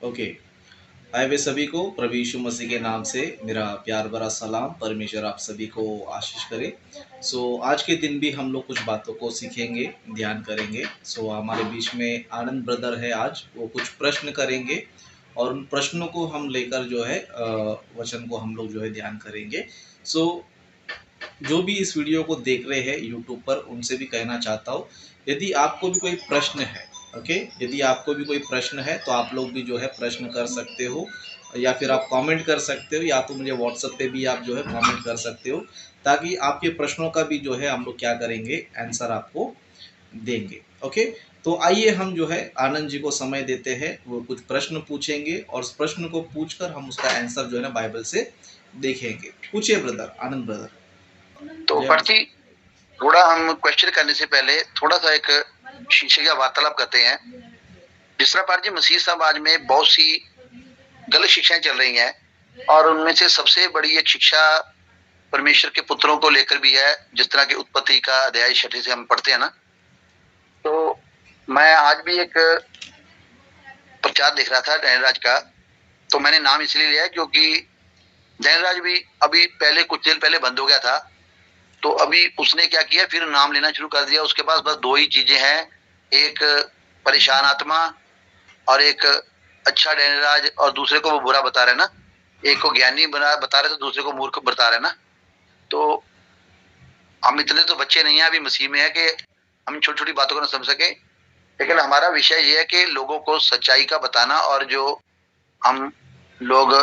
Okay. हाय वे सभी को प्रभु यीशु मसीह के नाम से मेरा प्यार भरा सलाम। परमेश्वर आप सभी को आशीष करे। आज के दिन भी हम लोग कुछ बातों को सीखेंगे, ध्यान करेंगे। हमारे बीच में आनंद ब्रदर है, आज वो कुछ प्रश्न करेंगे और उन प्रश्नों को हम लेकर जो है वचन को हम लोग जो है ध्यान करेंगे। सो जो भी इस वीडियो को देख रहे हैं यूट्यूब पर, उनसे भी कहना चाहता हूँ, यदि आपको भी कोई प्रश्न है, ओके, यदि आपको भी कोई प्रश्न है तो आप लोग भी जो है प्रश्न कर सकते हो, या फिर आप कमेंट कर सकते हो, या तो मुझे व्हाट्सएप पे भी आप जो है कमेंट कर सकते हो, ताकि आपके प्रश्नों का भी जो है हम लोग क्या करेंगे, आंसर आपको देंगे। ओके। तो आइए हम जो है आनंद जी को समय देते हैं, वो कुछ प्रश्न पूछेंगे और उस प्रश्न को पूछकर हम उसका आंसर जो है ना बाइबल से देखेंगे। पूछिए ब्रदर, आनंद ब्रदर। तो जय पार्टी थोड़ा हम क्वेश्चन करने से पहले थोड़ा सा एक शीशे का वार्तालाप करते हैं। जिस तरह पार्टी मसीह समाज में बहुत सी गलत शिक्षाएं चल रही हैं और उनमें से सबसे बड़ी एक शिक्षा परमेश्वर के पुत्रों को लेकर भी है। जिस तरह की उत्पत्ति का अध्याय 6 से हम पढ़ते हैं ना, तो मैं आज भी एक प्रचार देख रहा था डैनियल राज का। तो मैंने नाम इसलिए लिया क्योंकि डैनियल राज भी अभी पहले कुछ दिन पहले बंद हो गया था, तो अभी उसने क्या किया, फिर नाम लेना शुरू कर दिया। उसके पास बस दो ही चीजें हैं, एक परेशान आत्मा और एक अच्छा डैनियल, और दूसरे को वो बुरा बता रहे ना। एक को ज्ञानी बता रहे तो दूसरे को मूर्ख बता रहे ना। तो हम इतने तो बच्चे नहीं है अभी मसीह में है कि हम छोटी छोटी बातों को ना समझ सके, लेकिन हमारा विषय ये है कि लोगों को सच्चाई का बताना, और जो हम लोग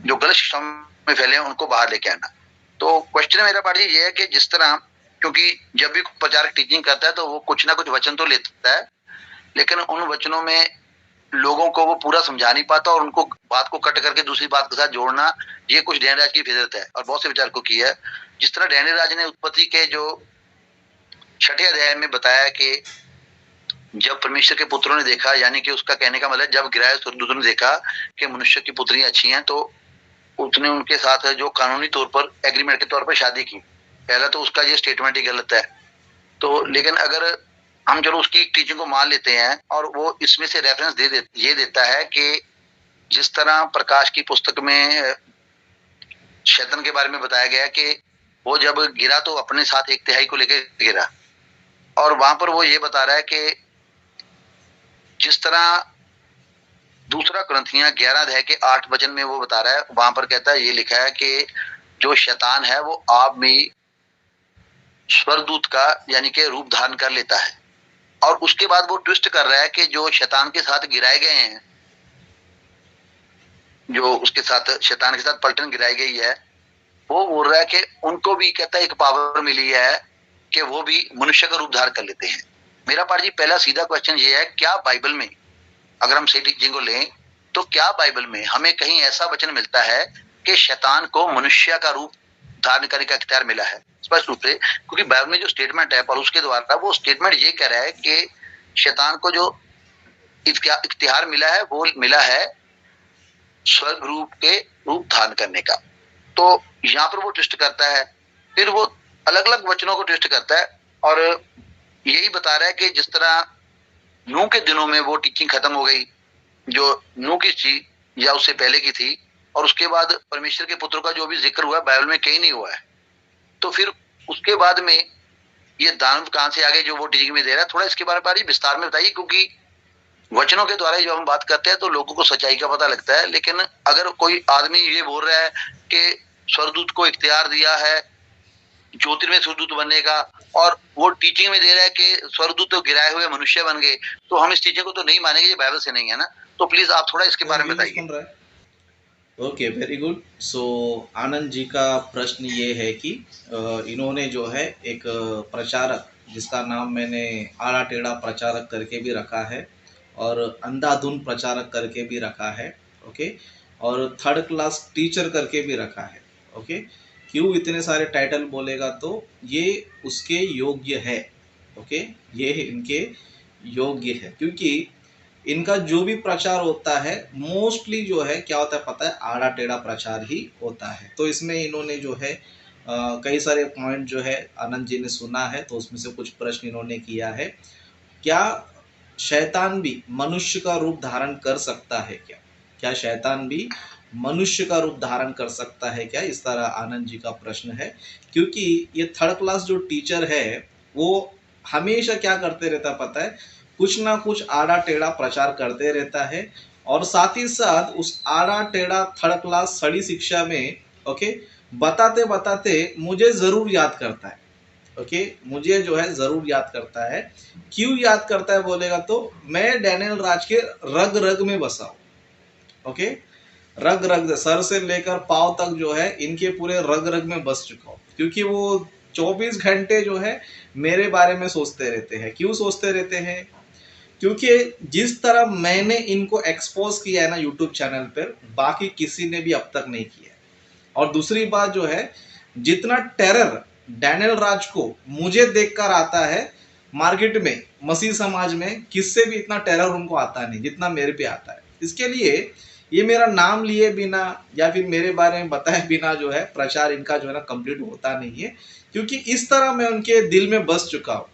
जो गलत शिक्षा में फैले हैं उनको बाहर लेके आना। तो क्वेश्चन मेरा पार्टी ये है कि जिस तरह, क्योंकि जब भी प्रचारक टीचिंग करता है तो वो कुछ ना कुछ वचन तो लेता है, लेकिन उन वचनों में लोगों को वो पूरा समझा नहीं पाता और उनको बात को कट करके दूसरी बात के साथ जोड़ना, ये कुछ डैनियल राज की फितरत है और बहुत से विचारकों की है। जिस तरह डैनियल राज ने उत्पत्ति के जो 6 अध्याय में बताया कि जब परमेश्वर के पुत्रों ने देखा, यानी कि उसका कहने का मतलब जब गिराए स्वर्गदूतों ने देखा कि मनुष्य की पुत्रियां अच्छी हैं, तो उसने उनके साथ जो कानूनी तौर पर एग्रीमेंट के तौर पर शादी की। पहला तो उसका ये स्टेटमेंट ही गलत है। तो लेकिन अगर हम चलो उसकी टीचिंग को मान लेते हैं, और वो इसमें से रेफरेंस ये देता है कि जिस तरह प्रकाश की पुस्तक में शैतान के बारे में बताया गया कि वो जब गिरा तो अपने साथ 1/3 को लेकर गिरा, और वहां पर वो ये बता रहा है कि जिस तरह दूसरा कुरिन्थियों 11 अध्याय के 8 वचन में वो बता रहा है, वहां पर कहता है, ये लिखा है कि जो शैतान है वो आप में स्वर्गदूत का यानी कि रूप धारण कर लेता है। और उसके बाद वो ट्विस्ट कर रहा है कि जो शैतान के साथ गिराए गए हैं, जो उसके साथ शैतान के साथ पलटन गिराई गई है, वो बोल रहा है कि उनको भी कहता है एक पावर मिली है कि वो भी मनुष्य का रूप धारण कर लेते हैं। मेरा पाठ जी पहला सीधा क्वेश्चन ये है, क्या बाइबल में अगर हम सही टीचिंग को लें तो क्या बाइबल में हमें कहीं ऐसा वचन मिलता है कि शैतान को मनुष्य का रूप धारण करने का इख्तियार मिला है? स्पष्ट रूप से, क्योंकि बाइबल में जो स्टेटमेंट है पौलुस के द्वारा, वो स्टेटमेंट ये कह रहा है कि शैतान को जो इख्तियार मिला है वो मिला है स्वर्ग रूप के रूप धारण करने का। तो यहाँ पर वो ट्विस्ट करता है, फिर वो अलग अलग वचनों को ट्विस्ट करता है और यही बता रहा है कि जिस तरह नूह के दिनों में वो टीचिंग खत्म हो गई जो नूह की थी या उससे पहले की थी, और उसके बाद परमेश्वर के पुत्र का जो भी जिक्र हुआ है बाइबल में कहीं नहीं हुआ है। तो फिर उसके बाद में ये दानव कहां से आगे जो वो टीचिंग में दे रहा है, थोड़ा इसके बारे में विस्तार में बताइए, क्योंकि वचनों के द्वारा जो हम बात करते हैं तो लोगों को सच्चाई का पता लगता है। लेकिन अगर कोई आदमी ये बोल रहा है कि स्वर्गदूत को इख्तियार दिया है ज्योतिर्मय स्वर्गदूत बनने का, और वो टीचिंग में दे रहा है कि स्वर्गदूत तो गिराए हुए मनुष्य बन गए, तो हम इस टीचिंग को तो नहीं मानेंगे, ये बाइबल से नहीं है ना। तो प्लीज आप थोड़ा इसके बारे में बताइए। Okay, very good. Anand ji का प्रश्न ये है कि इन्होंने जो है एक प्रचारक, जिसका नाम मैंने आड़ा टेढ़ा प्रचारक करके भी रखा है और अंधाधुन प्रचारक करके भी रखा है, ओके, और थर्ड क्लास टीचर करके भी रखा है, ओके। क्यों इतने सारे टाइटल बोलेगा, तो ये उसके योग्य है, ओके, ये इनके योग्य है, क्योंकि इनका जो भी प्रचार होता है मोस्टली जो है क्या होता है पता है, आड़ा टेढ़ा प्रचार ही होता है। तो इसमें इन्होंने जो है कई सारे पॉइंट जो है आनंद जी ने सुना है, तो उसमें से कुछ प्रश्न इन्होंने किया है। क्या शैतान भी मनुष्य का रूप धारण कर सकता है क्या? क्या शैतान भी मनुष्य का रूप धारण कर सकता है क्या? इस तरह आनंद जी का प्रश्न है। क्योंकि ये थर्ड क्लास जो टीचर है वो हमेशा क्या करते रहता पता है, कुछ ना कुछ आड़ा टेढ़ा प्रचार करते रहता है, और साथ ही साथ उस आड़ा टेढ़ा थर्ड क्लास सड़ी शिक्षा में ओके बताते बताते मुझे ज़रूर याद करता है। ओके मुझे जो है ज़रूर याद करता है। क्यों याद करता है बोलेगा तो मैं डैनियल राज के रग रग में बसा हूँ। ओके रग रग सर से लेकर पाँव तक जो है इनके पूरे रग रग में बस चुका हूँ, क्योंकि वो 24 घंटे जो है मेरे बारे में सोचते रहते हैं। क्यों सोचते रहते हैं? क्योंकि जिस तरह मैंने इनको एक्सपोज किया है ना यूट्यूब चैनल पर, बाकी किसी ने भी अब तक नहीं किया है। और दूसरी बात जो है, जितना टेरर डैनियल राज को मुझे देखकर आता है मार्केट में, मसीह समाज में किससे भी इतना टेरर उनको आता नहीं जितना मेरे पे आता है। इसके लिए ये मेरा नाम लिए बिना या फिर मेरे बारे में बताए बिना जो है प्रचार इनका जो है ना कंप्लीट होता नहीं है, क्योंकि इस तरह मैं उनके दिल में बस चुका हूँ।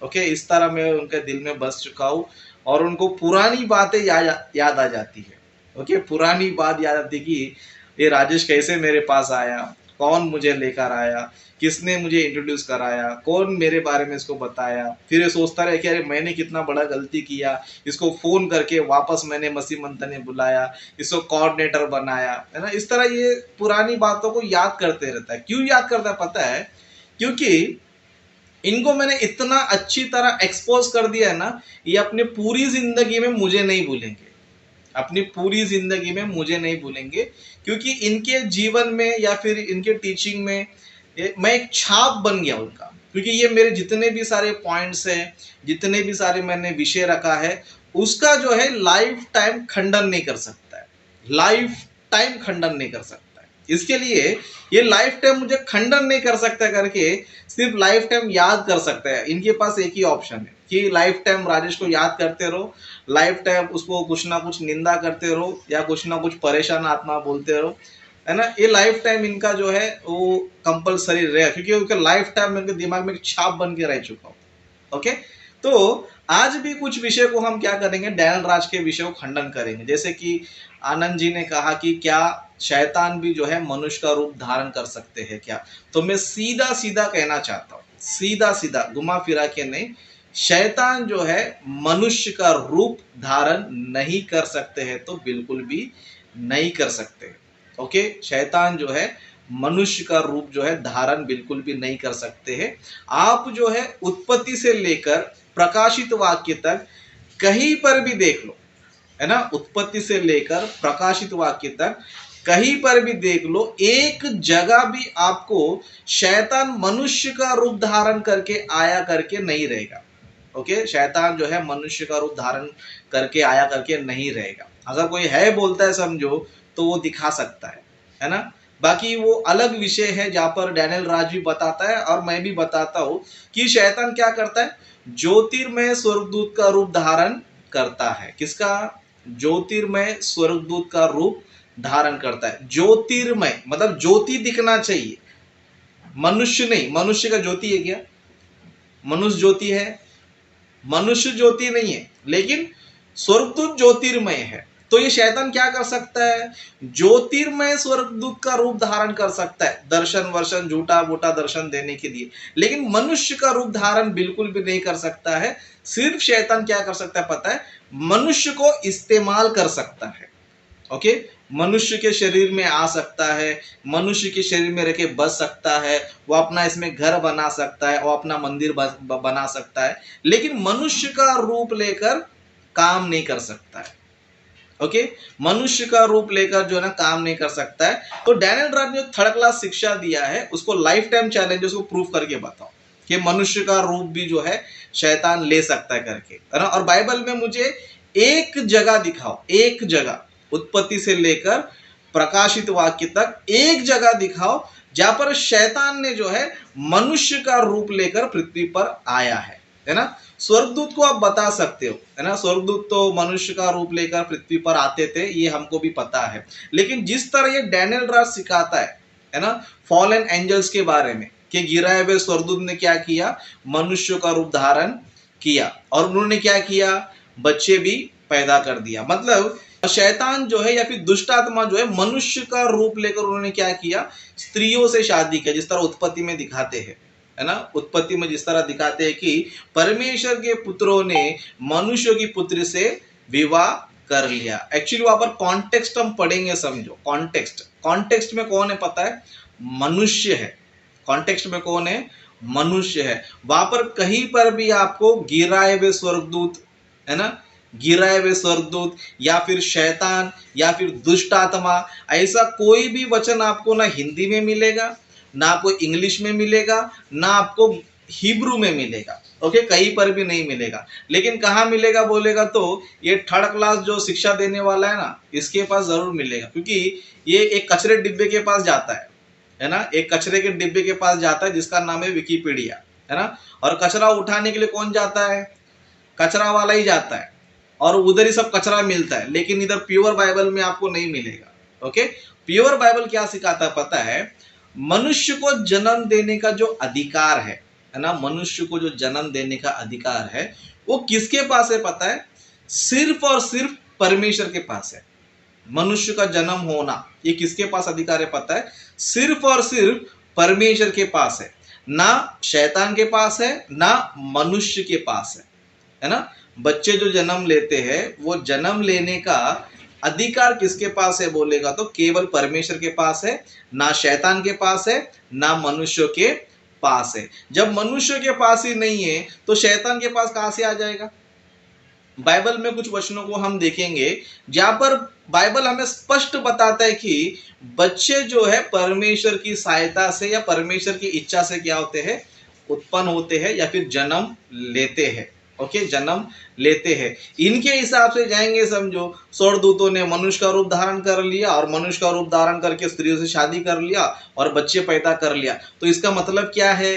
ओके इस तरह मैं उनके दिल में बस चुका हूँ और उनको पुरानी बातें याद आ जाती है। ओके पुरानी बात याद आती कि ये राजेश कैसे मेरे पास आया, कौन मुझे लेकर आया, किसने मुझे इंट्रोड्यूस कराया, कौन मेरे बारे में इसको बताया। फिर ये सोचता रहे कि अरे मैंने कितना बड़ा गलती किया, इसको फ़ोन करके वापस मैंने मसीह मंथन ने बुलाया, इसको कोऑर्डिनेटर बनाया, है ना। इस तरह ये पुरानी बातों को याद करते रहता है। क्यों याद करता है पता है? क्योंकि इनको मैंने इतना अच्छी तरह एक्सपोज कर दिया है ना, ये अपनी पूरी ज़िंदगी में मुझे नहीं भूलेंगे। अपनी पूरी ज़िंदगी में मुझे नहीं भूलेंगे, क्योंकि इनके जीवन में या फिर इनके टीचिंग में मैं एक छाप बन गया उनका। क्योंकि ये मेरे जितने भी सारे पॉइंट्स हैं, जितने भी सारे मैंने विषय रखा है, उसका जो है लाइफ टाइम खंडन नहीं कर सकता है, लाइफ टाइम खंडन नहीं कर सकता है। इसके लिए ये लाइफ टाइम मुझे खंडन नहीं कर सकता करके सिर्फ लाइफ टाइम याद कर सकता है। इनके पास एक ही ऑप्शन है कि लाइफ टाइम राजेश को याद करते रहो, लाइफ टाइम उसको कुछ ना कुछ निंदा करते रहो या कुछ ना कुछ परेशान आत्मा बोलते रहो, है ना। ये लाइफ टाइम इनका जो है वो कंपलसरी रहेगा, क्योंकि उनके लाइफ टाइम इनके दिमाग में एक छाप बन के रह चुका हूँ। ओके तो आज भी कुछ विषय को हम क्या करेंगे, डैनियल राज के विषय को खंडन करेंगे। जैसे कि आनंद जी ने कहा कि क्या शैतान भी जो है मनुष्य का रूप धारण कर सकते हैं क्या? तो मैं सीधा सीधा कहना चाहता हूँ, सीधा सीधा घुमा फिरा के नहीं, शैतान जो है मनुष्य का रूप धारण नहीं कर सकते हैं, तो बिल्कुल भी नहीं कर सकते। ओके शैतान जो है मनुष्य का रूप जो है धारण बिल्कुल भी नहीं कर सकते हैं। आप जो है उत्पत्ति से लेकर प्रकाशित वाक्य तक कहीं पर भी देख लो, है ना, उत्पत्ति से लेकर प्रकाशित वाक्य तक कहीं पर भी देख लो, एक जगह भी आपको शैतान मनुष्य का रूप धारण करके आया करके नहीं रहेगा। ओके शैतान जो है मनुष्य का रूप धारण करके आया करके नहीं रहेगा। अगर कोई है बोलता है समझो तो वो दिखा सकता है ना। बाकी वो अलग विषय है जहाँ पर डैनियल राज भी बताता है और मैं भी बताता हूँ कि शैतान क्या करता है, ज्योतिर्मय स्वर्गदूत का रूप धारण करता है। किसका? ज्योतिर्मय स्वर्गदूत का रूप धारण करता है। ज्योतिर्मय मतलब ज्योति दिखना चाहिए, मनुष्य नहीं। मनुष्य का ज्योति है क्या? मनुष्य ज्योति है? मनुष्य ज्योति नहीं है, लेकिन स्वर्गदूत ज्योतिर्मय है। तो ये शैतान क्या कर सकता है, ज्योतिर्मय स्वर्गदूत का रूप धारण कर सकता है, दर्शन वर्शन झूठा बूटा दर्शन देने के लिए, लेकिन मनुष्य का रूप धारण बिल्कुल भी नहीं कर सकता है। सिर्फ शैतान क्या कर सकता है पता है, मनुष्य को इस्तेमाल कर सकता है। ओके मनुष्य के शरीर में आ सकता है, मनुष्य के शरीर में रह के बस सकता है, वो अपना इसमें घर बना सकता है, वो अपना मंदिर बना सकता है, लेकिन मनुष्य का रूप लेकर काम नहीं कर सकता है। ओके मनुष्य का रूप लेकर जो है ना काम नहीं कर सकता है। तो डैनियल राज ने थर्ड क्लास शिक्षा दिया है, उसको लाइफ टाइम चैलेंज उसको प्रूव करके बताओ कि मनुष्य का रूप भी जो है शैतान ले सकता है करके, है ना। और बाइबल में मुझे एक जगह दिखाओ, एक जगह उत्पत्ति से लेकर प्रकाशित वाक्य तक एक जगह दिखाओ जहां पर शैतान ने जो है मनुष्य का रूप लेकर पृथ्वी पर आया है ना। स्वर्गदूत को आप बता सकते हो, है ना, स्वर्गदूत तो मनुष्य का रूप लेकर पृथ्वी पर आते थे, ये हमको भी पता है। लेकिन जिस तरह ये डैनियल राज सिखाता है ना, फॉलन एंजल्स के बारे में कि गिराए हुए स्वर्गदूत ने क्या किया, मनुष्य का रूप धारण किया। और उन्होंने क्या किया, बच्चे भी पैदा कर दिया। मतलब शैतान जो है या फिर दुष्ट आत्मा जो है मनुष्य का रूप लेकर उन्होंने क्या किया, स्त्रियों से शादी किया, जिस तरह उत्पत्ति में दिखाते हैं, है ना। उत्पत्ति में जिस तरह दिखाते हैं कि परमेश्वर के पुत्रों ने मनुष्य की पुत्री से विवाह कर लिया। एक्चुअली वहां पर कॉन्टेक्स्ट हम पढ़ेंगे, समझो कॉन्टेक्स्ट। कॉन्टेक्स्ट में कौन है पता है, मनुष्य है। कॉन्टेक्स्ट में कौन है, मनुष्य है। वहां पर कहीं पर भी आपको गिराए हुए स्वर्गदूत, है ना, गिराए हुए स्वर्गदूत या फिर शैतान या फिर दुष्ट आत्मा, ऐसा कोई भी वचन आपको ना हिंदी में मिलेगा, ना आपको इंग्लिश में मिलेगा, ना आपको हिब्रू में मिलेगा। ओके, कहीं पर भी नहीं मिलेगा। लेकिन कहाँ मिलेगा बोलेगा तो ये थर्ड क्लास जो शिक्षा देने वाला है ना, इसके पास जरूर मिलेगा, क्योंकि ये एक कचरे डिब्बे के पास जाता है ना, एक कचरे के डिब्बे के पास जाता है जिसका नाम है विकिपीडिया, है ना। और कचरा उठाने के लिए कौन जाता है, कचरा वाला ही जाता है, और उधर ही सब कचरा मिलता है। लेकिन इधर प्योर बाइबल में आपको नहीं मिलेगा। ओके, प्योर बाइबल क्या सिखाता है पता है, मनुष्य को जन्म देने का जो अधिकार है ना, मनुष्य को जो जन्म देने का अधिकार है वो किसके पास है पता है, सिर्फ और सिर्फ परमेश्वर के पास है। मनुष्य का जन्म होना ये किसके पास अधिकार है पता है, सिर्फ और सिर्फ परमेश्वर के पास है, ना शैतान के पास है, ना मनुष्य के पास है ना। बच्चे जो जन्म लेते हैं वो जन्म लेने का अधिकार किसके पास है बोलेगा तो केवल परमेश्वर के पास है, ना शैतान के पास है, ना मनुष्य के पास है। जब मनुष्य के पास ही नहीं है तो शैतान के पास कहां से आ जाएगा। बाइबल में कुछ वचनों को हम देखेंगे जहां पर बाइबल हमें स्पष्ट बताता है कि बच्चे जो है परमेश्वर की सहायता से या परमेश्वर की इच्छा से क्या होते हैं, उत्पन्न होते हैं या फिर जन्म लेते हैं। ओके, जन्म लेते हैं। इनके हिसाब से जाएंगे, समझो स्वर्गदूतों ने मनुष्य का रूप धारण कर लिया और मनुष्य का रूप धारण करके स्त्रियों से शादी कर लिया और बच्चे पैदा कर लिया। तो इसका मतलब क्या है,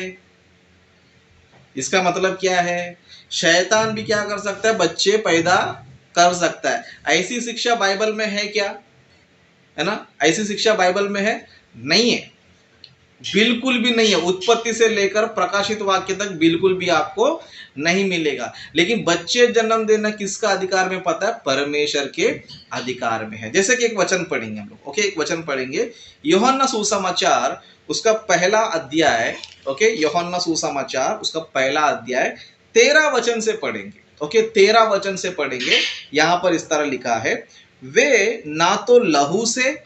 इसका मतलब क्या है, शैतान भी क्या कर सकता है, बच्चे पैदा कर सकता है। ऐसी शिक्षा बाइबल में है क्या, है ना, ऐसी शिक्षा बाइबल में है नहीं है, बिल्कुल भी नहीं है। उत्पत्ति से लेकर प्रकाशित वाक्य तक बिल्कुल भी आपको नहीं मिलेगा। लेकिन बच्चे जन्म देना किसका अधिकार में पता है, परमेश्वर के अधिकार में है। जैसे कि एक वचन पढ़ेंगे हम लोग। ओके, एक वचन पढ़ेंगे, यूहन्ना सुसमाचार उसका पहला अध्याय। ओके, यूहन्ना सुसमाचार उसका पहला अध्याय 13 वचन से पढ़ेंगे। ओके, 13 वचन से पढ़ेंगे। यहां पर इस तरह लिखा है, वे ना तो लहू से,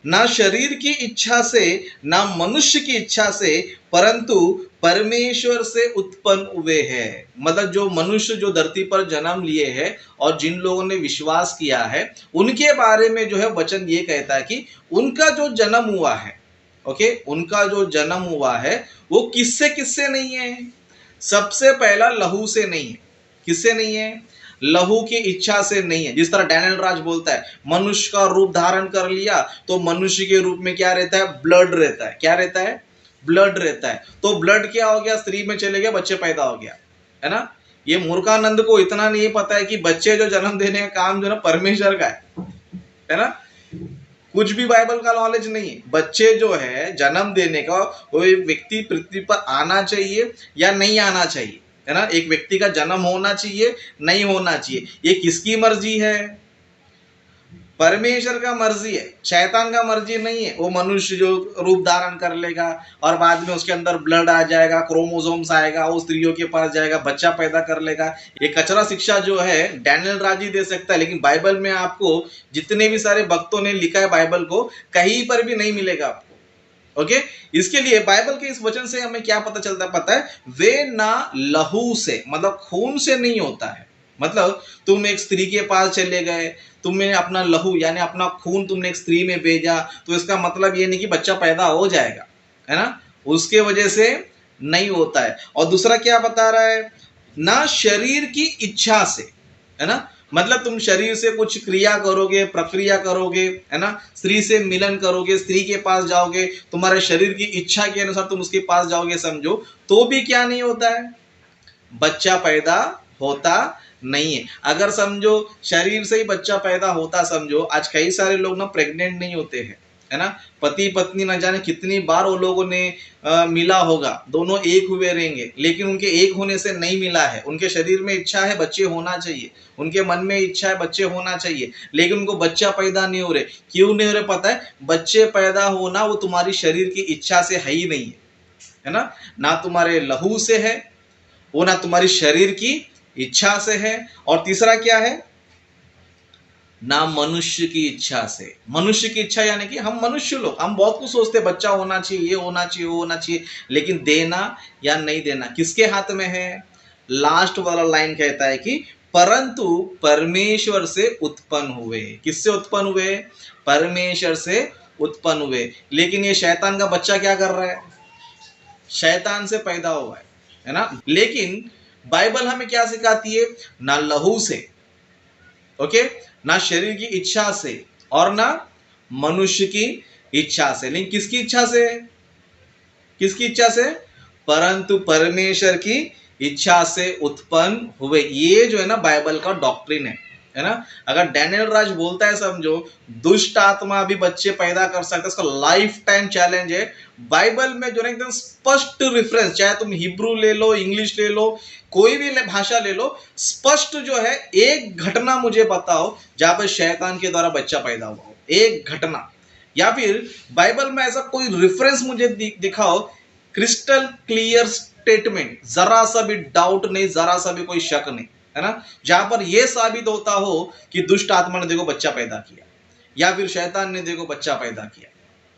ना शरीर की इच्छा से, ना मनुष्य की इच्छा से, परंतु परमेश्वर से उत्पन्न हुए हैं। मतलब जो मनुष्य जो धरती पर जन्म लिए हैं और जिन लोगों ने विश्वास किया है उनके बारे में जो है वचन ये कहता है कि उनका जो जन्म हुआ है, ओके, उनका जो जन्म हुआ है वो किससे किससे नहीं है, सबसे पहला लहू से नहीं है। किससे नहीं है, लहू की इच्छा से नहीं है। जिस तरह डैनियल राज बोलता है मनुष्य का रूप धारण कर लिया तो मनुष्य के रूप में क्या रहता है, ब्लड रहता है। क्या रहता है, ब्लड रहता है। तो ब्लड क्या हो गया, स्त्री में चले गया, बच्चे पैदा हो गया, है ना। ये मूर्खानंद को इतना नहीं पता है कि बच्चे जो जन्म देने का काम जो ना परमेश्वर का है ना। कुछ भी बाइबल का नॉलेज नहीं है। बच्चे जो है जन्म देने का वो व्यक्ति पृथ्वी पर आना चाहिए या नहीं आना चाहिए, है ना। एक व्यक्ति का जन्म होना चाहिए, नहीं होना चाहिए, ये किसकी मर्जी है, परमेश्वर का मर्जी है, शैतान का मर्जी नहीं है। वो मनुष्य जो रूप धारण कर लेगा और बाद में उसके अंदर ब्लड आ जाएगा, क्रोमोसोम्स आएगा, वो स्त्रियों के पास जाएगा, बच्चा पैदा कर लेगा। ये कचरा शिक्षा जो है डैनियल राजी दे सकता है, लेकिन बाइबल में आपको जितने भी सारे भक्तों ने लिखा है बाइबल को कहीं पर भी नहीं मिलेगा आपको। ओके, इसके लिए बाइबल के इस वचन से हमें क्या पता चलता है पता है, वे ना लहू से मतलब खून से नहीं होता है। मतलब तुम एक स्त्री के पास चले गए, तुमने अपना लहू यानी अपना खून तुमने एक स्त्री में भेजा, तो इसका मतलब ये नहीं कि बच्चा पैदा हो जाएगा, है ना, उसके वजह से नहीं होता है। और दूसरा क्या बता रहा है, ना शरीर की इच्छा से, है ना। मतलब तुम शरीर से कुछ क्रिया करोगे, प्रक्रिया करोगे, है ना, स्त्री से मिलन करोगे, स्त्री के पास जाओगे, तुम्हारे शरीर की इच्छा के अनुसार तुम उसके पास जाओगे, समझो, तो भी क्या नहीं होता है, बच्चा पैदा होता नहीं है। अगर समझो शरीर से ही बच्चा पैदा होता, समझो आज कई सारे लोग ना प्रेग्नेंट नहीं होते हैं, है ना। पति पत्नी न जाने कितनी बार वो लोगों ने मिला होगा, दोनों एक हुए रहेंगे, लेकिन उनके एक होने से नहीं मिला है। उनके शरीर में इच्छा है बच्चे होना चाहिए, उनके मन में इच्छा है बच्चे होना चाहिए, लेकिन उनको बच्चा पैदा नहीं हो रहे। क्यों नहीं हो रहे पता है? बच्चे पैदा होना वो तुम्हारी शरीर की इच्छा से है ही नहीं है ना। ना तुम्हारे लहू से है वो, ना तुम्हारी शरीर की इच्छा से है, और तीसरा क्या है? ना मनुष्य की इच्छा से। मनुष्य की इच्छा यानी कि हम मनुष्य लोग, हम बहुत कुछ सोचते हैं, बच्चा होना चाहिए, ये होना चाहिए, वो होना चाहिए, लेकिन देना या नहीं देना किसके हाथ में है? लास्ट वाला लाइन कहता है कि परंतु परमेश्वर से उत्पन्न हुए। किससे उत्पन्न हुए? परमेश्वर से उत्पन्न हुए। लेकिन ये शैतान का बच्चा क्या कर रहा है? शैतान से पैदा हुआ है ना। लेकिन बाइबल हमें क्या सिखाती है? ना लहू से, ओके, ना शरीर की इच्छा से, और ना मनुष्य की इच्छा से। लेकिन किसकी इच्छा से? किसकी इच्छा से? परंतु परमेश्वर की इच्छा से उत्पन्न हुए। ये जो है ना बाइबल का डॉक्ट्रिन है ना। अगर डैनियल राज बोलता है समझो दुष्ट आत्मा भी बच्चे पैदा कर सकता है, इसका लाइफ टाइम चैलेंज है। बाइबल में जो है एकदम स्पष्ट रेफरेंस, चाहे तुम हिब्रू ले लो, इंग्लिश ले लो, कोई भी भाषा ले लो, स्पष्ट जो है एक घटना मुझे बताओ जहां पर शैतान के द्वारा बच्चा पैदा हुआ हो, एक घटना। या फिर बाइबल में ऐसा कोई रेफरेंस मुझे दिखाओ, क्रिस्टल क्लियर स्टेटमेंट, जरा सा भी डाउट नहीं, जरा सा भी कोई शक नहीं, है ना, जहां पर यह साबित होता हो कि दुष्ट आत्मा ने देखो बच्चा पैदा किया, या फिर शैतान ने देखो बच्चा पैदा किया,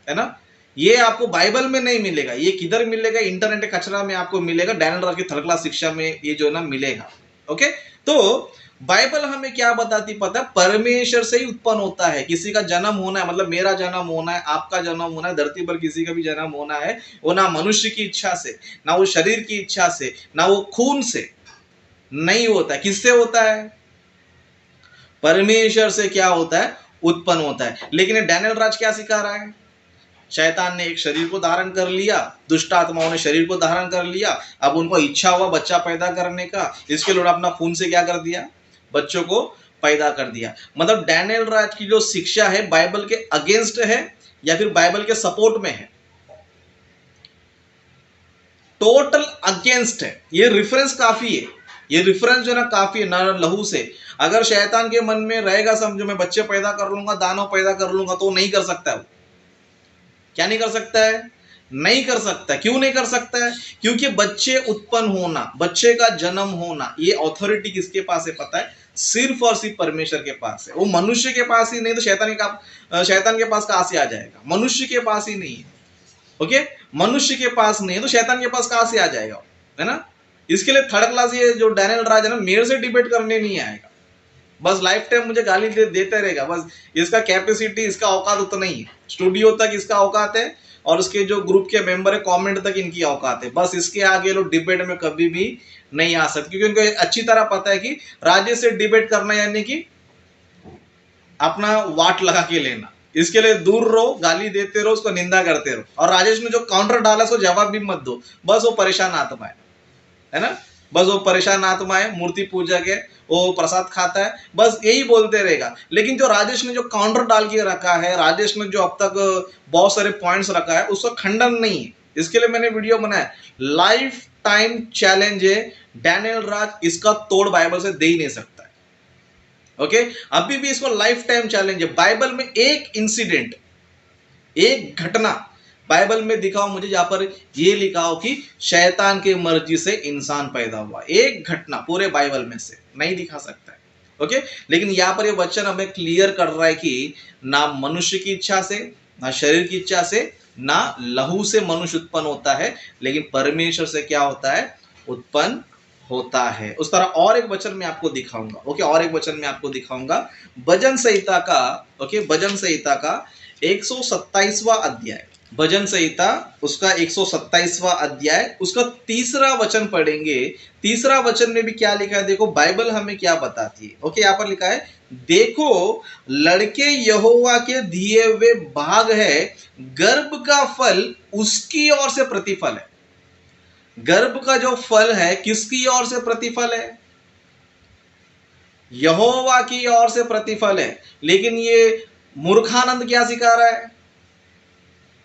है ना। ये आपको बाइबल में नहीं मिलेगा। ये किधर मिलेगा? इंटरनेट कचरा में आपको मिलेगा, डैनियल राज की थर्ड क्लास शिक्षा में ये जो है ना मिलेगा। ओके, तो बाइबल हमें क्या बताती पता है? परमेश्वर से ही उत्पन्न होता है। किसी का जन्म होना है, मतलब मेरा जन्म होना है, आपका जन्म होना है, धरती पर किसी का भी जन्म होना है, वो ना मनुष्य की इच्छा से, ना वो शरीर की इच्छा से, ना वो खून से नहीं होता है। किससे होता है? परमेश्वर से क्या होता है? उत्पन्न होता है। लेकिन डैनियल राज क्या सिखा रहा है? शैतान ने एक शरीर को धारण कर लिया, दुष्ट आत्माओं ने शरीर को धारण कर लिया, अब उनको इच्छा हुआ बच्चा पैदा करने का, इसके लिए अपना खून से क्या कर दिया? बच्चों को पैदा कर दिया। मतलब डैनियल राज की जो शिक्षा है बाइबल के अगेंस्ट है या फिर बाइबल के सपोर्ट में है? टोटल अगेंस्ट है। ये रेफरेंस काफी है, ये रेफरेंस जो है ना काफी है, ना लहू से। अगर शैतान के मन में रहेगा समझो मैं बच्चे पैदा कर लूंगा, दानव पैदा कर लूंगा, तो नहीं कर सकता है। क्या नहीं कर सकता है? नहीं कर सकता। क्यों नहीं कर सकता है? क्योंकि बच्चे उत्पन्न होना, बच्चे का जन्म होना, ये अथॉरिटी किसके पास है पता है? सिर्फ और सिर्फ परमेश्वर के पास है। वो मनुष्य के पास ही नहीं तो शैतान के पास कहां से आ जाएगा? मनुष्य के पास ही नहीं है। ओके, मनुष्य के पास नहीं है तो शैतान के पास कहां से आ जाएगा? है ना। इसके लिए थर्ड क्लास ये जो डैनियल राज है ना, मेरे से डिबेट करने नहीं आएगा, बस लाइफ टाइम मुझे गाली देते रहेगा। बस इसका कैपेसिटी, इसका औकात उतना ही है। स्टूडियो तक इसका औकात है और उसके जो ग्रुप के मेंबर है कमेंट तक इनकी औकात है। बस इसके आगे लोग डिबेट में कभी भी नहीं आ सकते, क्योंकि उनको अच्छी तरह पता है कि राजेश से डिबेट करना यानी कि अपना वाट लगा के लेना। इसके लिए दूर रहो, गाली देते रहो, उसको निंदा करते रहो, और राजेश ने जो काउंटर डाला उसको जवाब भी मत दो। बस वो परेशान आत्मा है ना, बस वो परेशान आत्मा है, मूर्ति पूजक है, वो प्रसाद खाता है, बस यही बोलते रहेगा। लेकिन जो राजेश ने जो काउंटर डाल के रखा है, राजेश ने जो अब तक बहुत सारे पॉइंट्स रखा है, उसका खंडन नहीं है। इसके लिए मैंने वीडियो बनाया, लाइफ टाइम चैलेंज है डैनियल राज, इसका तोड़ बाइबल से दे ही नहीं सकता है। ओके, अभी भी इसको लाइफ टाइम चैलेंज है। बाइबल में एक इंसिडेंट, एक घटना बाइबल में दिखाओ मुझे जहां पर ये लिखा हो कि शैतान की मर्जी से इंसान पैदा हुआ। एक घटना पूरे बाइबल में से नहीं दिखा सकता है। ओके, लेकिन यहां पर ये वचन हमें क्लियर कर रहा है कि ना मनुष्य की इच्छा से, ना शरीर की इच्छा से, ना लहू से मनुष्य उत्पन्न होता है, लेकिन परमेश्वर से क्या होता है? उत्पन्न होता है। उस तरह और एक वचन मैं आपको दिखाऊंगा। ओके, और एक वचन मैं आपको दिखाऊंगा भजन संहिता का। ओके, भजन संहिता का 127वां अध्याय, भजन संहिता उसका 127वां अध्याय, उसका तीसरा वचन पढ़ेंगे। तीसरा वचन में भी क्या लिखा है देखो, बाइबल हमें क्या बताती है। ओके, यहां पर लिखा है, देखो लड़के यहोवा के दिए हुए भाग है, गर्भ का फल उसकी ओर से प्रतिफल है। गर्भ का जो फल है किसकी ओर से प्रतिफल है? यहोवा की ओर से प्रतिफल है। लेकिन ये मूर्खानंद क्या सिखा रहा है?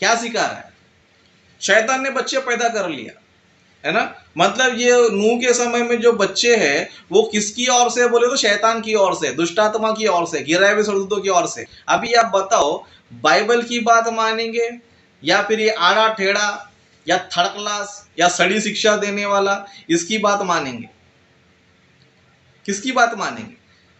क्या सिखा रहा है? शैतान ने बच्चे पैदा कर लिया, है ना। मतलब ये नूह के समय में जो बच्चे हैं वो किसकी ओर से बोले तो शैतान की ओर से, दुष्टात्मा की ओर से, गिराए हुए स्वर्गदूतों की ओर से। अभी आप बताओ, बाइबल की बात मानेंगे या फिर ये आड़ा टेढ़ा या थर्ड क्लास या सड़ी शिक्षा देने वाला इसकी बात मानेंगे? किसकी बात मानेंगे?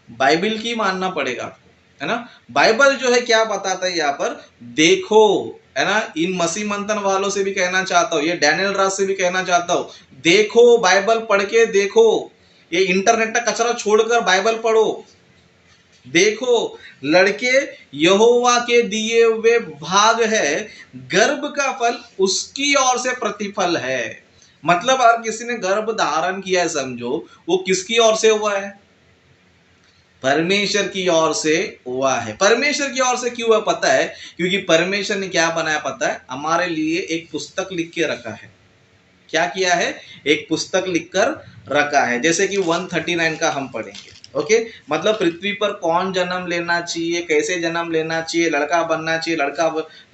बाइबल की मानना पड़ेगा आपको, है ना। बाइबल जो है क्या बताता है यहाँ पर, देखो, है ना। इन मसीह मंथन वालों से भी कहना चाहता हूँ, ये डैनियल राज से भी कहना चाहता हूँ, देखो, बाइबल पढ़ के देखो, ये इंटरनेट का कचरा छोड़कर बाइबल पढ़ो। देखो, लड़के यहोवा के दिए हुए भाग है, गर्भ का फल उसकी ओर से प्रतिफल है। मतलब अगर किसी ने गर्भ धारण किया है, समझो वो किसकी ओर से हुआ है? परमेश्वर की ओर से हुआ है। परमेश्वर की ओर से क्यों हुआ पता है? क्योंकि परमेश्वर ने क्या बनाया पता है? हमारे लिए एक पुस्तक लिख के रखा है। क्या किया है? एक पुस्तक लिखकर रखा है। जैसे कि 139 का हम पढ़ेंगे, ओके। मतलब पृथ्वी पर कौन जन्म लेना चाहिए, कैसे जन्म लेना चाहिए, लड़का बनना चाहिए,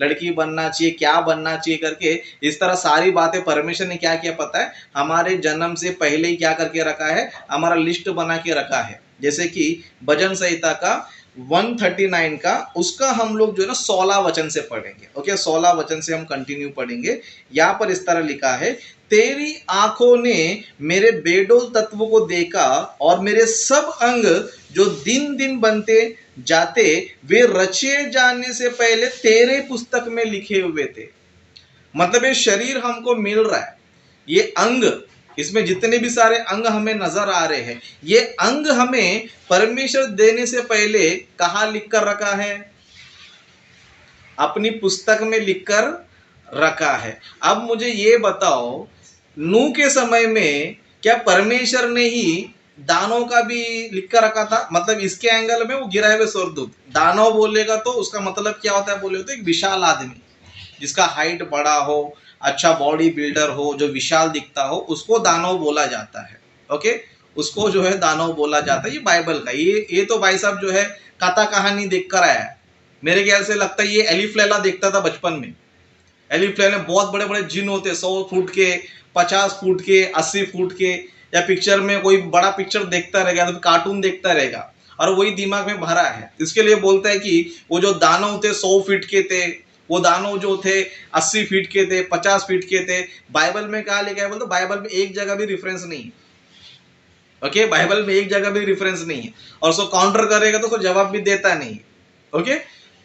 लड़की बनना चाहिए, क्या बनना चाहिए करके, इस तरह सारी बातें परमेश्वर ने क्या किया पता है? हमारे जन्म से पहले ही क्या करके रखा है? हमारा लिस्ट बना के रखा है। जैसे कि भजन संहिता का 139 का, उसका हम लोग जो है ना 16 वचन से पढ़ेंगे, ओके। 16 वचन से हम कंटिन्यू पढ़ेंगे। यहाँ पर इस तरह लिखा है, तेरी आंखों ने मेरे बेडोल तत्व को देखा और मेरे सब अंग जो दिन दिन बनते जाते वे रचे जाने से पहले तेरे पुस्तक में लिखे हुए थे। मतलब ये शरीर हमको मिल रहा है, ये अंग, इसमें जितने भी सारे अंग हमें नजर आ रहे हैं, ये अंग हमें परमेश्वर देने से पहले कहाँ लिख कर रखा है? अपनी पुस्तक में लिखकर रखा है। अब मुझे ये बताओ, नूह के समय में क्या परमेश्वर ने ही दानव का भी लिख कर रखा था? मतलब इसके एंगल में वो गिराए हुए स्वर्गदूत, दानव बोलेगा तो उसका मतलब क्या होता है बोले तो एक विशाल आदमी जिसका हाइट बड़ा हो, अच्छा बॉडी बिल्डर हो, जो विशाल दिखता हो, उसको दानव बोला जाता है, ओके। उसको जो है दानव बोला जाता है। ये बाइबल का, ये तो भाई साहब जो है कथा कहानी देख कर आया है। मेरे ख्याल से लगता है ये एलिफ लैला देखता था बचपन में। एलिफ लैला में बहुत बड़े बड़े जिन होते, 100 फुट के, 50 फुट के, 80 फुट के, या पिक्चर में कोई बड़ा पिक्चर देखता रहेगा तो कार्टून देखता रहेगा और वही दिमाग में भरा है। इसके लिए बोलता है कि वो जो दानव थे 100 फीट के थे, वो दानव जो थे 80 फीट के थे, 50 फीट के थे। बाइबल में कहा लिखा है बोलते, बाइबल में एक जगह भी रेफरेंस नहीं है, ओके। बाइबल में एक जगह भी रेफरेंस नहीं है, और उसको काउंटर करेगा तो उसको जवाब भी देता नहीं है, ओके।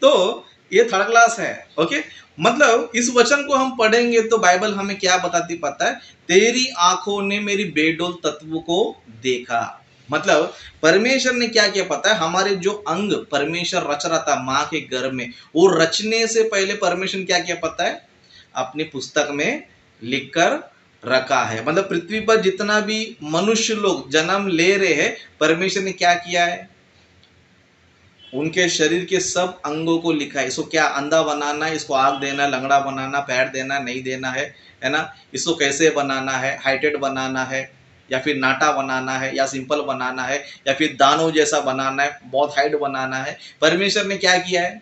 तो ये थर्ड क्लास है, ओके। मतलब इस वचन को हम पढ़ेंगे तो बाइबल हमें क्या बताती पता है? तेरी आंखों ने मेरी बेडोल तत्व को देखा। मतलब परमेश्वर ने क्या किया पता है? हमारे जो अंग परमेश्वर रच रहा था माँ के गर्भ में, वो रचने से पहले परमेश्वर ने क्या किया पता है? अपनी पुस्तक में लिखकर रखा है। मतलब पृथ्वी पर जितना भी मनुष्य लोग जन्म ले रहे हैं, परमेश्वर ने क्या किया है? उनके शरीर के सब अंगों को लिखा है। इसको क्या अंधा बनाना है, इसको आग देना, लंगड़ा बनाना, पैर देना, नहीं देना है ना। इसको कैसे बनाना है, हाइटेड बनाना है या फिर नाटा बनाना है या सिंपल बनाना है या फिर दानव जैसा बनाना है, बहुत हाइट बनाना है। परमेश्वर ने क्या किया है?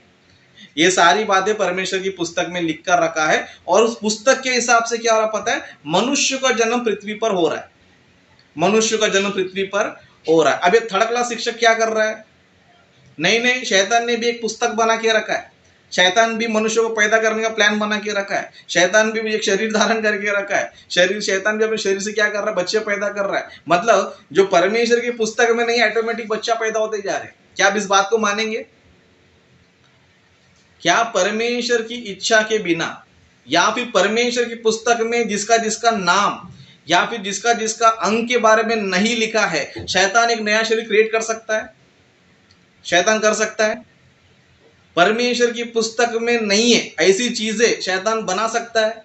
ये सारी बातें परमेश्वर की पुस्तक में लिख कर रखा है। और उस पुस्तक के हिसाब से क्या हो रहा पता है? मनुष्य का जन्म पृथ्वी पर हो रहा है। मनुष्य का जन्म पृथ्वी पर हो रहा है। अब ये थर्ड क्लास शिक्षक क्या कर रहा है? नहीं नहीं, शैतान ने भी एक पुस्तक बना के रखा है। शैतान भी मनुष्य को पैदा करने का प्लान बना के रखा है। शैतान भी एक शरीर धारण करके रखा है। शैतान भी अपने शरीर से क्या कर रहा है? बच्चे पैदा कर रहा है। मतलब जो परमेश्वर की पुस्तक में नहीं, ऑटोमेटिक बच्चा पैदा होते जा रहे हैं। क्या आप इस बात को मानेंगे? क्या परमेश्वर की इच्छा के बिना या फिर परमेश्वर की पुस्तक में जिसका जिसका नाम या फिर जिसका जिसका अंग के बारे में नहीं लिखा है, शैतान एक नया शरीर क्रिएट कर सकता है? शैतान कर सकता है? परमेश्वर की पुस्तक में नहीं है ऐसी चीजें शैतान बना सकता है?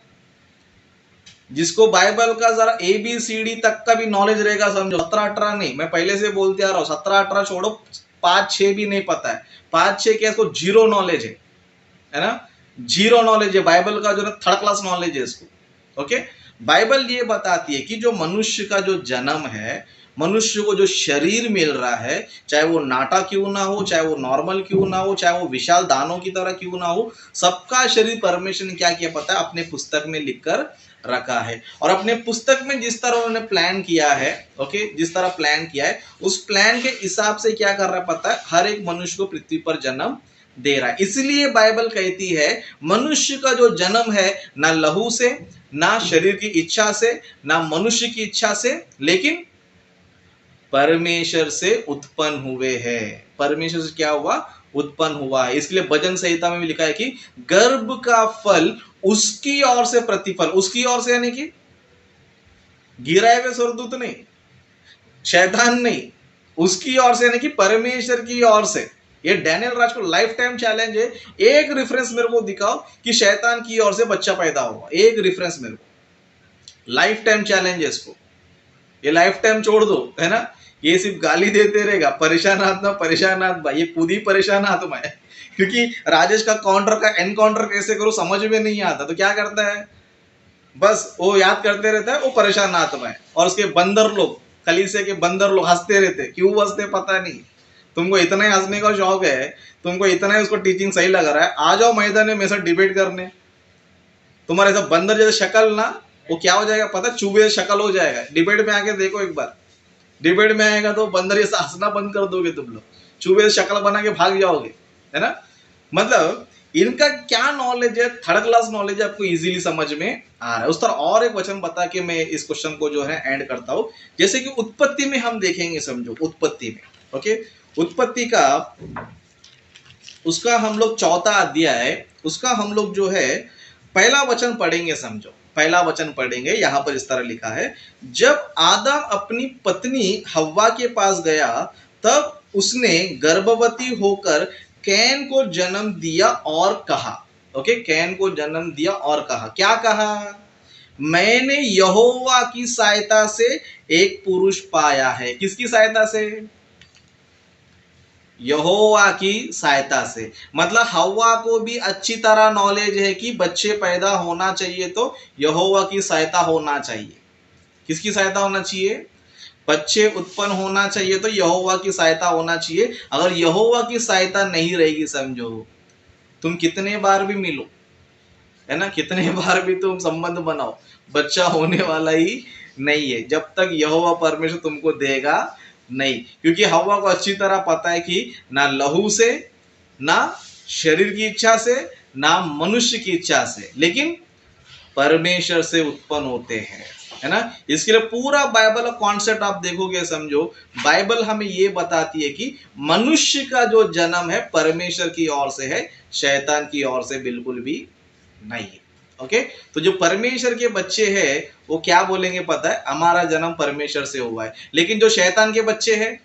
जिसको बाइबल का जरा ABCD तक का भी नॉलेज रहेगा, समझो, 17-18 नहीं, मैं पहले से बोलते आ रहा हूँ, 17-18 छोड़ो, 5-6 भी नहीं पता है। 5-6 क्या, इसको जीरो नॉलेज है ना। जीरो नॉलेज है बाइबल का, जो ना थर्ड क्लास नॉलेज है इसको, ओके। बाइबल ये बताती है कि जो मनुष्य का जो जन्म है मनुष्य को जो शरीर मिल रहा है, चाहे वो नाटा क्यों ना हो, चाहे वो नॉर्मल क्यों ना हो, चाहे वो विशाल दानों की तरह क्यों ना हो, सबका शरीर परमेश्वर ने क्या किया पता है, अपने पुस्तक में लिखकर रखा है। और अपने पुस्तक में जिस तरह उन्होंने प्लान किया है, ओके, जिस तरह प्लान किया है, उस प्लान के हिसाब से क्या कर रहा है पता है, हर एक मनुष्य को पृथ्वी पर जन्म दे रहा है। इसलिए बाइबल कहती है मनुष्य का जो जन्म है ना लहू से, ना शरीर की इच्छा से, ना मनुष्य की इच्छा से, लेकिन परमेश्वर से उत्पन्न हुए हैं। परमेश्वर से क्या हुआ, उत्पन्न हुआ है। इसलिए भजन संहिता में भी लिखा है कि गर्भ का फल उसकी ओर से प्रतिफल, उसकी ओर से यानी कि गिराए हुए स्वर्गदूत नहीं, शैतान नहीं, उसकी ओर से यानी कि परमेश्वर की ओर से। ये डैनियल राज को लाइफ टाइम चैलेंज है। एक रेफरेंस मेरे को दिखाओ कि शैतान की ओर से बच्चा पैदा हुआ, एक रेफरेंस मेरे को। लाइफ टाइम चैलेंज है इसको, ये लाइफ टाइम छोड़ दो, है ना। ये सिर्फ गाली देते रहेगा, परेशान आत्मा परेशान आत्मा, ये खुद ही परेशान आत्मा है। क्योंकि राजेश का काउंटर का एनकाउंटर कैसे करो समझ में नहीं आता, तो क्या करता है, बस वो याद करते रहता है, वो परेशान आत्मा है। और उसके बंदर लोग, कलीसिया के बंदर लोग हंसते रहते, क्यों हंसते पता नहीं। तुमको इतना ही हंसने का शौक है, तुमको इतना ही उसको टीचिंग सही लग रहा है, आ जाओ मैदान में मेरे साथ डिबेट करने। तुम्हारे सब बंदर जैसे शक्ल ना, वो क्या हो जाएगा पता, चूहे शक्ल हो जाएगा। डिबेट में आके देखो एक बार, डिबेट में आएगा तो बंदर जैसा हंसना बंद कर दोगे तुम लोग, चूहे शक्ल बना के भाग जाओगे, है ना। मतलब इनका क्या नॉलेज है, थर्ड क्लास नॉलेज है, आपको इजीली समझ में आ रहा है। उस तरह और एक वचन बता के मैं इस क्वेश्चन को जो है एंड करता हूं। जैसे कि उत्पत्ति में हम देखेंगे, समझो उत्पत्ति में, ओके, उत्पत्ति का उसका हम लोग चौथा अध्याय है, उसका हम लोग जो है पहला वचन पढ़ेंगे। समझो पहला वचन पढ़ेंगे, यहां पर इस तरह लिखा है, जब आदम अपनी पत्नी हव्वा के पास गया तब उसने गर्भवती होकर कैन को जन्म दिया और कहा, ओके, कैन को जन्म दिया और कहा, क्या कहा, मैंने यहोवा की सहायता से एक पुरुष पाया है। किसकी सहायता से, यहोवा की सहायता से। मतलब हव्वा को भी अच्छी तरह नॉलेज है कि बच्चे पैदा होना चाहिए तो यहोवा की सहायता होना चाहिए। किसकी सहायता होना चाहिए, बच्चे उत्पन्न होना चाहिए तो यहोवा की सहायता होना चाहिए। अगर यहोवा की सहायता नहीं रहेगी, समझो तुम कितने बार भी मिलो, है ना, कितने बार भी तुम संबंध बनाओ, बच्चा होने वाला ही नहीं है जब तक यहोवा परमेश्वर तुमको देगा नहीं। क्योंकि हव्वा को अच्छी तरह पता है कि ना लहू से, ना शरीर की इच्छा से, ना मनुष्य की इच्छा से, लेकिन परमेश्वर से उत्पन्न होते हैं, है ना। इसके लिए पूरा बाइबल कॉन्सेप्ट आप देखोगे, समझो बाइबल हमें ये बताती है कि मनुष्य का जो जन्म है परमेश्वर की ओर से है, शैतान की ओर से बिल्कुल भी नहीं है। ओके, तो जो परमेश्वर के बच्चे हैं वो क्या बोलेंगे पता है, हमारा जन्म परमेश्वर से हुआ है। लेकिन जो शैतान के बच्चे हैं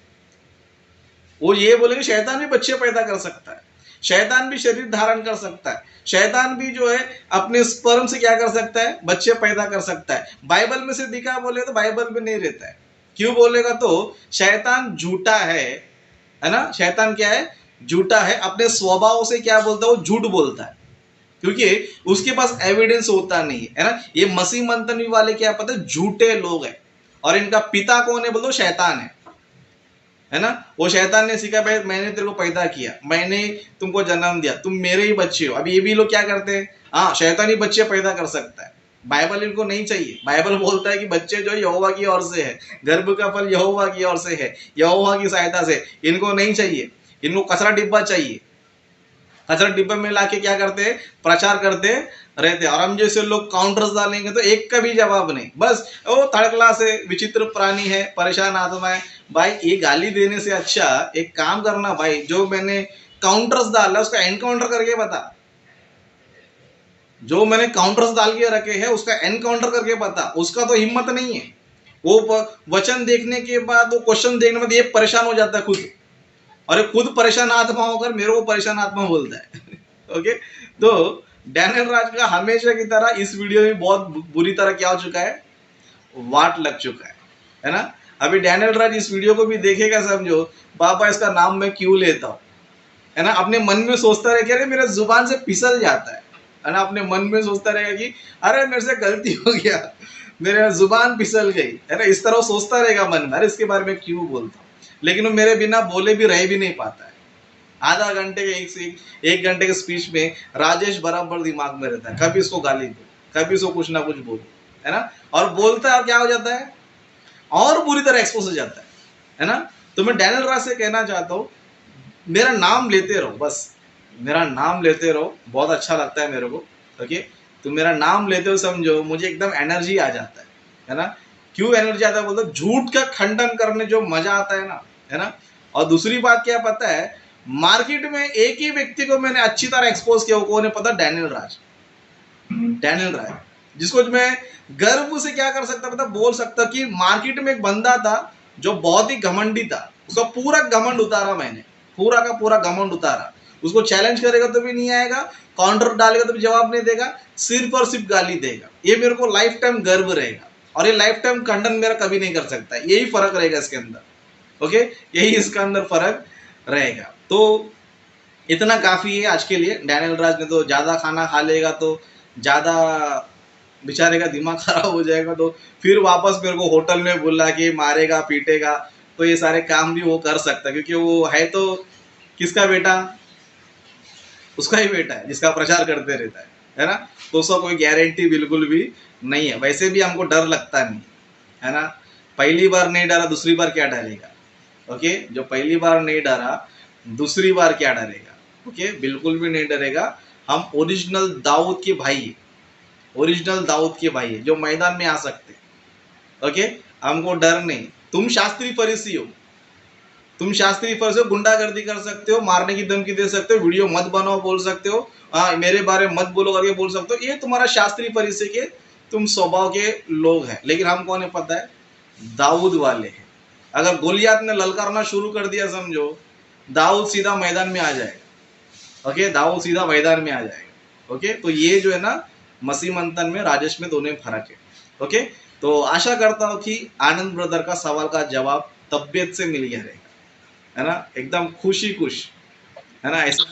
वो ये बोलेंगे शैतान भी बच्चे पैदा कर सकता है, शैतान भी शरीर धारण कर सकता है, शैतान भी जो है अपने स्पर्म से क्या कर सकता है, बच्चे पैदा कर सकता है। बाइबल में से दिखा बोले तो बाइबल में नहीं रहता है। क्यों बोलेगा तो शैतान झूठा है ना। शैतान क्या है, झूठा है, अपने स्वभाव से क्या बोलता है, वो झूठ बोलता है, क्योंकि उसके पास एविडेंस होता नहीं है ना। ये मसीह मंतनी वाले क्या पता है, झूठे लोग हैं। और इनका पिता कौन है, बोलो शैतान है ना। वो शैतान ने सीखा भाई मैंने तेरे को पैदा किया, मैंने तुमको जन्म दिया, तुम मेरे ही बच्चे हो। अब ये भी लोग क्या करते हैं, हाँ शैतान ही बच्चे पैदा कर सकता है, बाइबल इनको नहीं चाहिए। बाइबल बोलता है कि बच्चे जो यहोवा की ओर से है, गर्भ का फल यहोवा की ओर से है, यहोवा की सहायता से, इनको नहीं चाहिए, इनको कचरा डिब्बा चाहिए। कचरा डिब्बे में लाके क्या करते हैं, प्रचार करते रहते। और हम जैसे लोग काउंटर्स डालेंगे तो एक का भी जवाब नहीं, बस वो थर्ड क्लास है, विचित्र प्राणी है, परेशान आत्मा है। भाई ये गाली देने से अच्छा एक काम करना भाई, जो मैंने काउंटर्स डाला उसका एनकाउंटर करके बता, जो मैंने काउंटर्स डाल के रखे हैं उसका एनकाउंटर करके बता। उसका तो हिम्मत नहीं है, वो वचन देखने के बाद, वो क्वेश्चन देखने के बाद ये परेशान हो जाता है खुद, और खुद परेशान आत्मा होकर मेरे को परेशान आत्मा बोलता है। ओके, तो डैनियल राज का हमेशा की तरह इस वीडियो में बहुत बुरी तरह क्या हो चुका है, वाट लग चुका है ना। अभी डैनियल राज इस वीडियो को भी देखेगा, समझो पापा इसका नाम मैं क्यों लेता हूँ, है ना। अपने मन में सोचता रहेगा अरे मेरे जुबान से फिसल जाता है ना। अपने मन में सोचता रहेगा कि अरे मेरे से गलती हो गया, मेरे जुबान फिसल गई, है ना? इस तरह वो सोचता रहेगा मन में, अरे इसके बारे में क्यों बोलता हूँ? लेकिन वो मेरे बिना बोले भी रह भी नहीं पाता है। आधा घंटे के एक घंटे के स्पीच में राजेश बराबर दिमाग में रहता है, कभी इसको गाली दो, कभी इसको कुछ ना कुछ बोलो, है ना? और बोलता है और क्या हो जाता है, और बुरी तरह एक्सपोज हो जाता है ना? तो मैं डैनियल राज से कहना चाहता हूँ, मेरा नाम लेते रहो, बस मेरा नाम लेते रहो, बहुत अच्छा लगता है मेरे को। ओके, तो मेरा नाम लेते हो समझो, मुझे एकदम एनर्जी आ जाता है ना? क्यों एनर्जी आता है बोलते, झूठ का खंडन करने जो मजा आता है ना? और दूसरी बात क्या पता है, मार्केट में एक ही व्यक्ति को मैंने अच्छी तरह एक्सपोज किया, वो ने पता, डैनियल राज। डैनियल राज, जिसको मैं गर्व से क्या कर सकता, पता, बोल सकता कि मार्केट में एक बंदा था जो बहुत ही घमंडी था, उसका पूरा घमंड उतारा मैंने, पूरा का पूरा घमंड उतारा। उसको चैलेंज करेगा तो भी नहीं आएगा, काउंटर डालेगा तो भी जवाब नहीं देगा, सिर्फ और सिर्फ गाली देगा। ये मेरे को लाइफ टाइम गर्व रहेगा, और ये लाइफ टाइम खंडन मेरा कभी नहीं कर सकता। यही फर्क रहेगा इसके अंदर। ओके, यही इसका अंदर फर्क रहेगा। तो इतना काफी है आज के लिए। डैनियल राज ने तो ज्यादा खाना खा लेगा तो ज्यादा बेचारे का दिमाग खराब हो जाएगा, तो फिर वापस मेरे को होटल में बुला के मारेगा पीटेगा। तो ये सारे काम भी वो कर सकता है, क्योंकि वो है तो किसका बेटा, उसका ही बेटा है जिसका प्रचार करते रहता है ना? तो उसका कोई गारंटी बिल्कुल भी नहीं है। वैसे भी हमको डर लगता नहीं है ना? पहली बार नहीं डरा, दूसरी बार क्या डरेगा? ओके, जो पहली बार नहीं डरा, दूसरी बार क्या डरेगा? ओके, बिल्कुल भी नहीं डरेगा। हम ओरिजिनल दाऊद के भाई है, ओरिजिनल दाऊद के भाई है, जो मैदान में आ सकते। ओके, हमको डर नहीं। तुम शास्त्री फरीसी हो, तुम शास्त्री फरीसी हो, गुंडागर्दी कर सकते हो, मारने की धमकी दे सकते हो, वीडियो मत बनाओ बोल सकते हो, मेरे बारे में मत बोलो करके बोल सकते हो। ये तुम्हारा शास्त्री फरीसी के तुम स्वभाव के लोग हैं। लेकिन हमको नहीं पता है, दाऊद वाले हैं। अगर गोलियात ने ललकारना शुरू कर दिया समझो, दाऊद सीधा मैदान में आ जाएगा। ओके, दाऊद सीधा मैदान में आ जाएगा। ओके, तो ये जो है ना, मसीह मंथन में राजेश में दोनों में फर्क है। ओके, तो आशा करता हूँ कि आनंद ब्रदर का सवाल का जवाब तबियत से मिल गया रहेगा, है ना? एकदम खुशी खुश, है ना? ऐसा